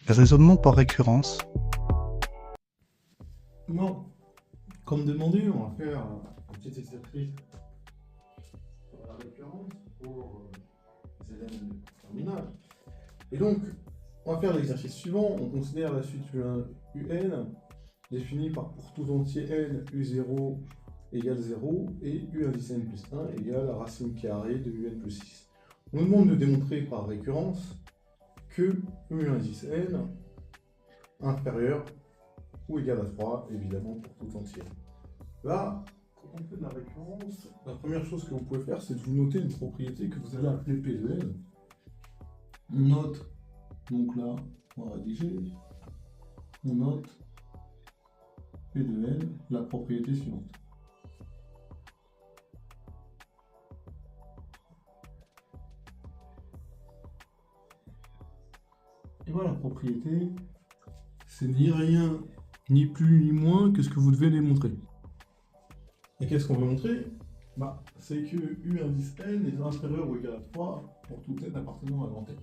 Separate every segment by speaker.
Speaker 1: Raisonnement par récurrence.
Speaker 2: Bon, comme demandé, on va faire un petit exercice sur la récurrence pour les élèves de terminale. Et donc, on va faire l'exercice suivant. On considère la suite UN définie par pour tout entier n u0 égale 0 et u indice n plus 1 égale la racine carrée de un plus 6. On nous demande de démontrer par récurrence que u indice n inférieur ou égal à 3, évidemment, pour tout entier. Là, quand on fait de la récurrence, la première chose que vous pouvez faire, c'est de vous noter une propriété que vous allez appeler P de N. On note, donc là, on va rédiger, on note P de N, la propriété suivante. Et voilà, la propriété, c'est ni rien, ni plus, ni moins que ce que vous devez démontrer. Et qu'est-ce qu'on veut montrer? C'est que U indice n est inférieur ou égal à 3 pour tout n appartenant à grand n.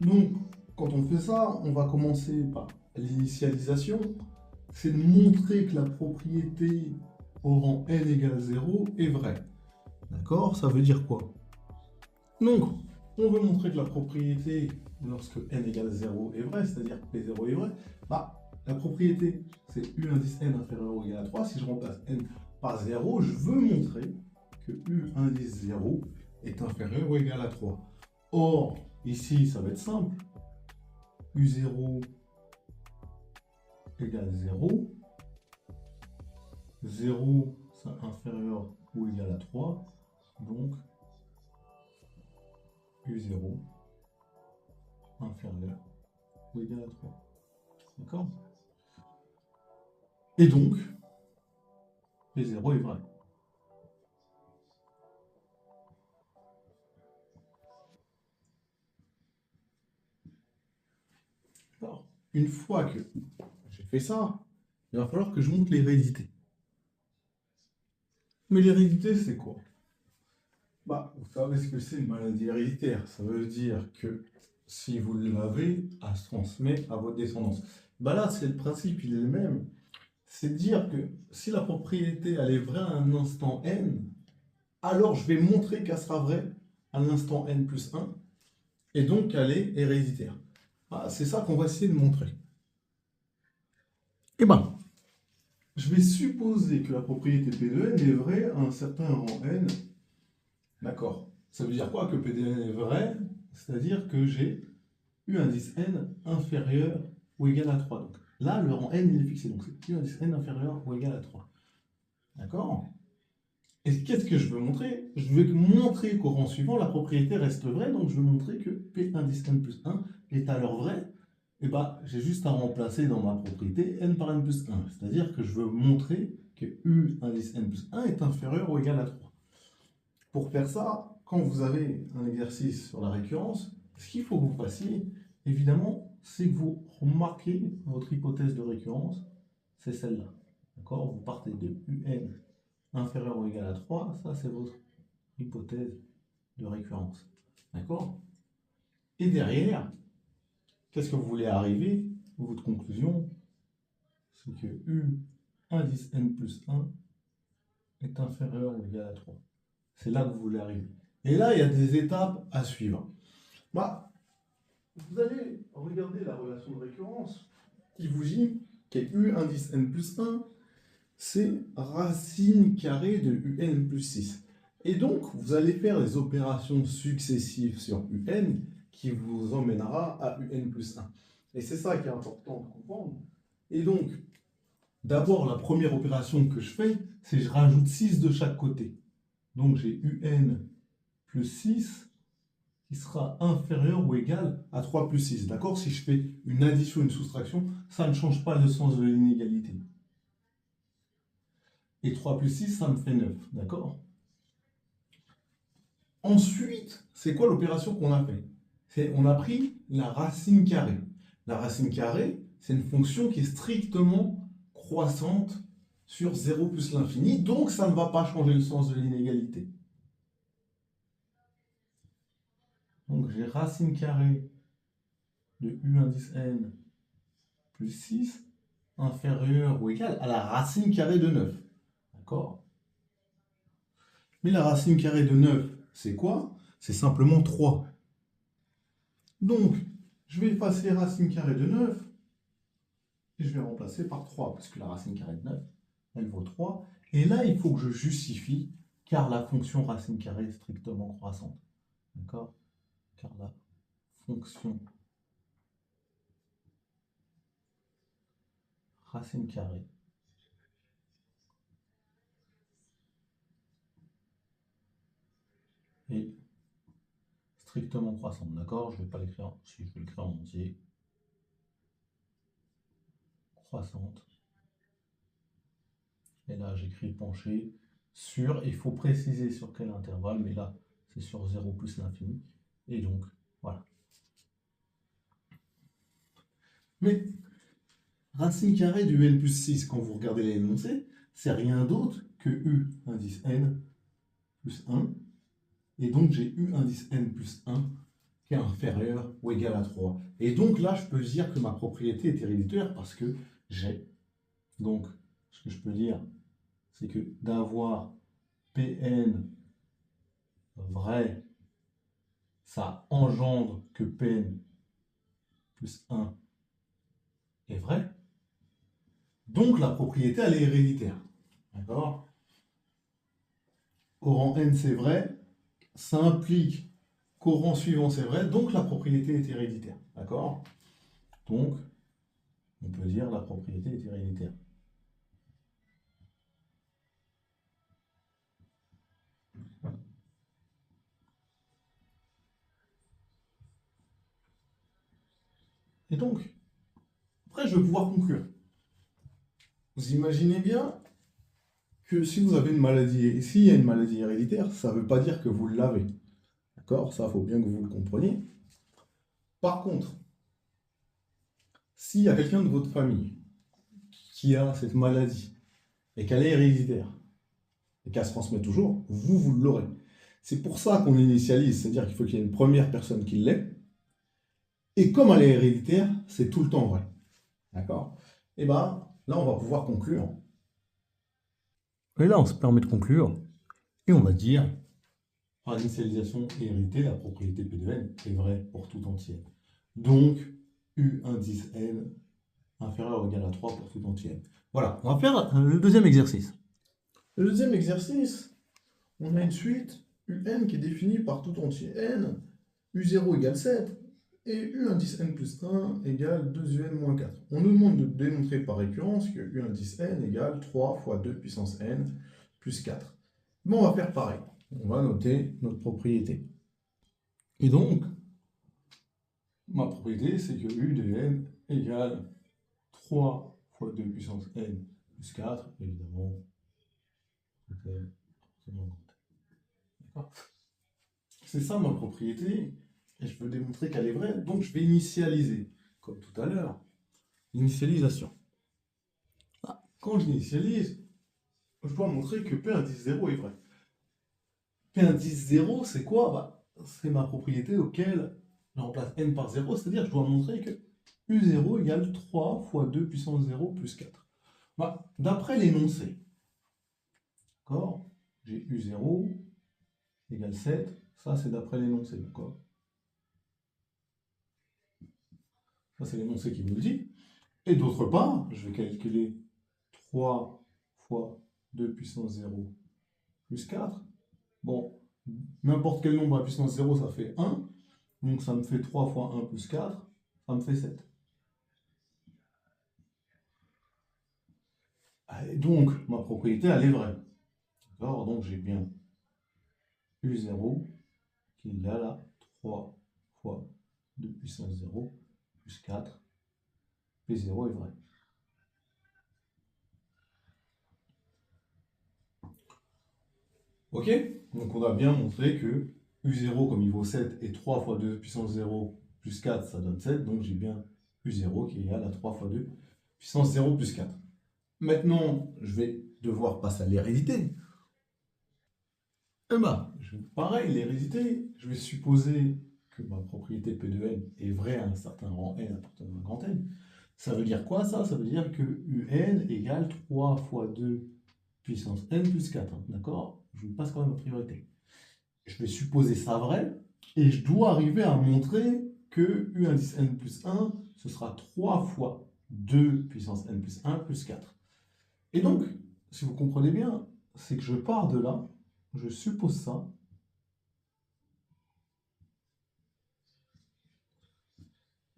Speaker 2: Donc, quand on fait ça, on va commencer par l'initialisation. C'est de montrer que la propriété au rang n égale 0 est vraie. D'accord? Ça veut dire quoi? Donc, on veut montrer que la propriété, lorsque n égale 0 est vraie, c'est-à-dire que P0 est vrai, la propriété, c'est U indice n inférieur ou égal à 3. Si je remplace n par 0, je veux montrer que U indice 0 est inférieur ou égal à 3. Or, ici, ça va être simple. U0 égale 0. 0, c'est inférieur ou égal à 3. Donc, U0 inférieur ou égal à 3. D'accord? Et donc, P0 est vrai. Alors, une fois que j'ai fait ça, il va falloir que je montre l'hérédité. Mais l'hérédité, c'est quoi? Vous savez ce que c'est une maladie héréditaire. Ça veut dire que si vous l'avez, elle se transmet à votre descendance. Là, c'est le principe, il est le même. C'est de dire que si la propriété elle est vraie à un instant n, alors je vais montrer qu'elle sera vraie à l'instant n plus 1, et donc qu'elle est héréditaire. C'est ça qu'on va essayer de montrer. Je vais supposer que la propriété P de n est vraie à un certain rang n. D'accord. Ça veut dire quoi que P de n est vrai? C'est-à-dire que j'ai U indice n inférieur ou égal à 3. Donc là, le rang n il est fixé. Donc c'est U indice n inférieur ou égal à 3. D'accord? Et qu'est-ce que je veux montrer? Je veux montrer qu'au rang suivant, la propriété reste vraie. Donc je veux montrer que P indice n plus 1 est alors vrai. Et j'ai juste à remplacer dans ma propriété n par n plus 1. C'est-à-dire que je veux montrer que U indice n plus 1 est inférieur ou égal à 3. Pour faire ça, quand vous avez un exercice sur la récurrence, ce qu'il faut que vous fassiez, évidemment, c'est que vous remarquez votre hypothèse de récurrence, c'est celle-là. D'accord? Vous partez de UN inférieur ou égal à 3, ça c'est votre hypothèse de récurrence. D'accord? Et derrière, qu'est-ce que vous voulez arriver? Votre conclusion, c'est que U indice n plus 1 est inférieur ou égal à 3. C'est là que vous voulez arriver. Et là, il y a des étapes à suivre. Vous allez regarder la relation de récurrence qui vous dit que U indice n plus 1, c'est racine carrée de UN plus 6. Et donc, vous allez faire les opérations successives sur UN qui vous emmènera à UN plus 1. Et c'est ça qui est important de comprendre. Et donc, d'abord, la première opération que je fais, c'est que je rajoute 6 de chaque côté. Donc, j'ai UN plus 6 qui sera inférieur ou égal à 3 plus 6. D'accord? Si je fais une addition, une soustraction, ça ne change pas le sens de l'inégalité. Et 3 plus 6, ça me fait 9. D'accord? Ensuite, c'est quoi l'opération qu'on a fait? On a pris la racine carrée. La racine carrée, c'est une fonction qui est strictement croissante sur 0 plus l'infini, donc ça ne va pas changer le sens de l'inégalité. Donc j'ai racine carrée de U indice n plus 6 inférieur ou égal à la racine carrée de 9. D'accord? Mais la racine carrée de 9, c'est quoi? C'est simplement 3. Donc, je vais effacer racine carrée de 9 et je vais remplacer par 3, parce que la racine carrée de 9, elle vaut 3. Et là, il faut que je justifie, car la fonction racine carrée est strictement croissante. D'accord? Car la fonction racine carrée est strictement croissante. D'accord? Je ne vais pas l'écrire, si je vais l'écrire en entier. Croissante. Et là, j'écris penché sur, il faut préciser sur quel intervalle, mais là, c'est sur 0 plus l'infini. Et donc, voilà. Mais racine carrée du n plus 6, quand vous regardez l'énoncé, c'est rien d'autre que u indice n plus 1. Et donc, j'ai u indice n plus 1 qui est inférieur ou égal à 3. Et donc là, je peux dire que ma propriété est héréditaire parce que j'ai. Donc, ce que je peux dire, c'est que d'avoir Pn vrai, ça engendre que Pn plus 1 est vrai. Donc la propriété, elle est héréditaire. D'accord? Au rang n, c'est vrai. Ça implique qu'au rang suivant, c'est vrai. Donc la propriété est héréditaire. D'accord? Donc, on peut dire la propriété est héréditaire. Et donc, après, je vais pouvoir conclure. Vous imaginez bien que si vous avez une maladie, et s'il y a une maladie héréditaire, ça ne veut pas dire que vous l'avez. D'accord? Ça, il faut bien que vous le compreniez. Par contre, s'il y a quelqu'un de votre famille qui a cette maladie et qu'elle est héréditaire et qu'elle se transmet toujours, vous l'aurez. C'est pour ça qu'on initialise, c'est-à-dire qu'il faut qu'il y ait une première personne qui l'ait. Et comme elle est héréditaire, c'est tout le temps vrai. D'accord? Et bien, là, on va pouvoir conclure. Et là, on se permet de conclure. Et on va dire, par initialisation et hérédité, la propriété P de n est vraie pour tout entier. Donc, U indice n inférieur ou égal à 3 pour tout entier. Voilà, on va faire le deuxième exercice. Le deuxième exercice, on a une suite UN qui est définie par tout entier n, U0 égale 7, et U indice n plus 1 égale 2UN moins 4. On nous demande de démontrer par récurrence que U indice n égale 3 fois 2 puissance n plus 4. Bon, on va faire pareil. On va noter notre propriété. Et donc, ma propriété, c'est que U de n égale 3 fois 2 puissance n plus 4, évidemment. C'est ça ma propriété, et je veux démontrer qu'elle est vraie, donc je vais initialiser, comme tout à l'heure, l'initialisation. Quand j'initialise, je dois montrer que P indice 0 est vrai. P indice 0, c'est quoi? C'est ma propriété auquel je remplace n par 0, c'est-à-dire que je dois montrer que U0 égale 3 fois 2 puissance 0 plus 4. D'après l'énoncé, d'accord, j'ai U0 égale 7, ça c'est d'après l'énoncé, d'accord? Ça c'est l'énoncé qui nous le dit. Et d'autre part, je vais calculer 3 fois 2 puissance 0 plus 4. Bon, n'importe quel nombre à puissance 0, ça fait 1. Donc ça me fait 3 fois 1 plus 4, ça me fait 7. Et donc, ma propriété, elle est vraie. D'accord? Donc j'ai bien U0 qui est là, là, 3 fois 2 puissance 0 plus 4. P0 est vrai. Ok? Donc on a bien montré que U0 comme il vaut 7 et 3 fois 2 puissance 0 plus 4, ça donne 7. Donc j'ai bien U0 qui est égal à 3 fois 2 puissance 0 plus 4. Maintenant, je vais devoir passer à l'hérédité. Et pareil, l'hérédité, je vais supposer que ma propriété P de n est vraie à un certain rang n appartenant à un grand n, ça veut dire quoi ça? Ça veut dire que un égale 3 fois 2 puissance n plus 4, hein, d'accord? Je vous passe quand même ma priorité. Je vais supposer ça vrai, et je dois arriver à montrer que u indice n plus 1, ce sera 3 fois 2 puissance n plus 1 plus 4. Et donc, si vous comprenez bien, c'est que je pars de là, je suppose ça,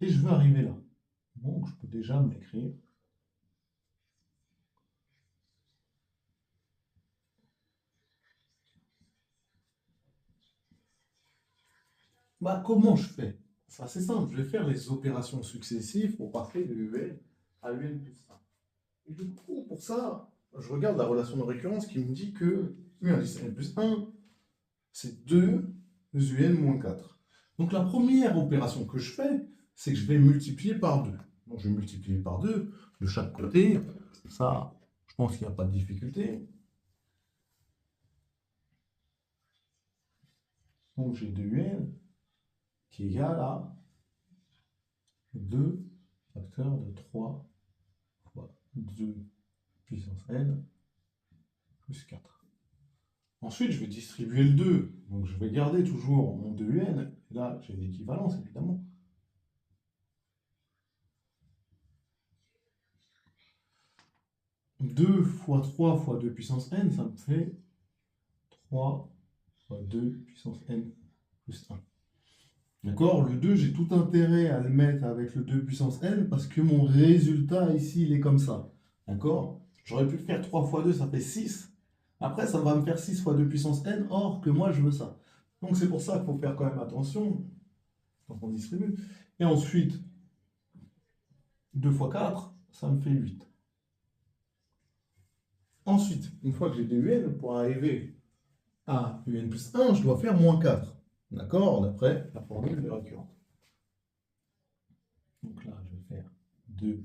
Speaker 2: et je veux arriver là. Donc, je peux déjà m'écrire. Bah, comment je fais? C'est assez simple, je vais faire les opérations successives pour passer de un à un plus 1. Et du coup, pour ça, je regarde la relation de récurrence qui me dit que u indice n plus 1, c'est 2 un moins 4. Donc la première opération que je fais, c'est que je vais multiplier par 2. Donc je vais multiplier par 2 de chaque côté. Ça, je pense qu'il n'y a pas de difficulté. Donc j'ai 2n qui est égal à 2 facteur de 3 fois 2 puissance n plus 4. Ensuite, je vais distribuer le 2. Donc je vais garder toujours mon 2n. Et là, j'ai l'équivalence, évidemment. « 2 fois 3 fois 2 puissance n, ça me fait 3 fois 2 puissance n plus 1. D'accord? Le 2, j'ai tout intérêt à le mettre avec le 2 puissance n parce que mon résultat ici, il est comme ça. D'accord? J'aurais pu faire 3 fois 2, ça fait 6. Après, ça va me faire 6 fois 2 puissance n, or que moi, je veux ça. Donc c'est pour ça qu'il faut faire quand même attention quand on distribue. Et ensuite, 2 fois 4, ça me fait 8. Ensuite, une fois que j'ai des un, pour arriver à un plus 1, je dois faire moins 4. D'accord? D'après la formule de récurrence. Donc là, je vais faire 2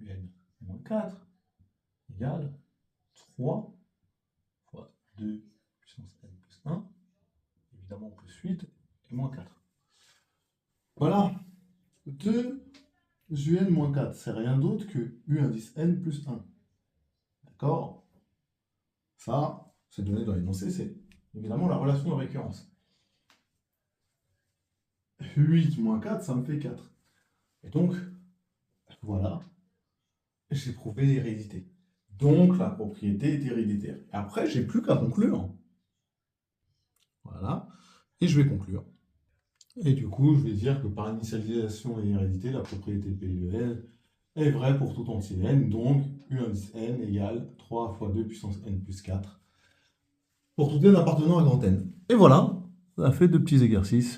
Speaker 2: un moins 4 égale 3 fois 2 puissance n plus 1, évidemment plus 8 et moins 4. Voilà. 2 un moins 4, c'est rien d'autre que u indice n plus 1. D'accord? Ça, c'est donné dans l'énoncé, c'est évidemment la relation de récurrence. 8 moins 4, ça me fait 4. Et donc, voilà, j'ai prouvé l'hérédité. Donc, la propriété est héréditaire. Après, j'ai plus qu'à conclure. Voilà. Et je vais conclure. Et du coup, je vais dire que par initialisation et hérédité, la propriété P de n est vraie pour tout entier n. Donc, u indice n égale 3 fois 2 puissance n plus 4 pour tout n appartenant à grand n. Et voilà, ça a fait 2 petits exercices.